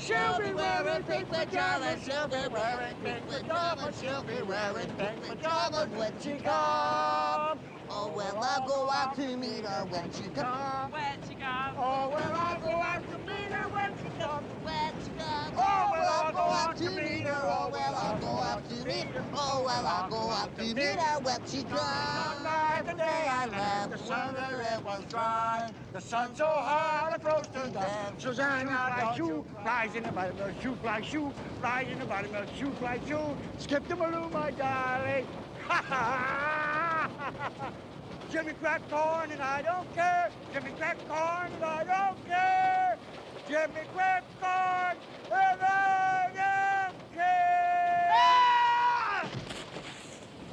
She'll be wearing pink pajamas. She'll be wearing pink pajamas. She'll be wearing pink pajamas when she comes. Oh, well, I'll go out to meet her when she comes. When she comes. Oh, well, I'll go out to meet her when she comes. When she comes. Oh, well, I'll go out to meet her. Oh, well, I'll go out to meet her. Oh, well, I'll go out to meet her when she comes. Night the day I left, the sun it was dry. The sun so hot it froze to death. Susanna, fly shoe, flies in the bottom of the shoe, fly shoe, flies in the bottom of the shoe, fly shoe. Skip the balloon, my darling. Ha ha! Jimmy crack corn and I don't care. Jimmy crack corn and I don't care. Jimmy crack corn and I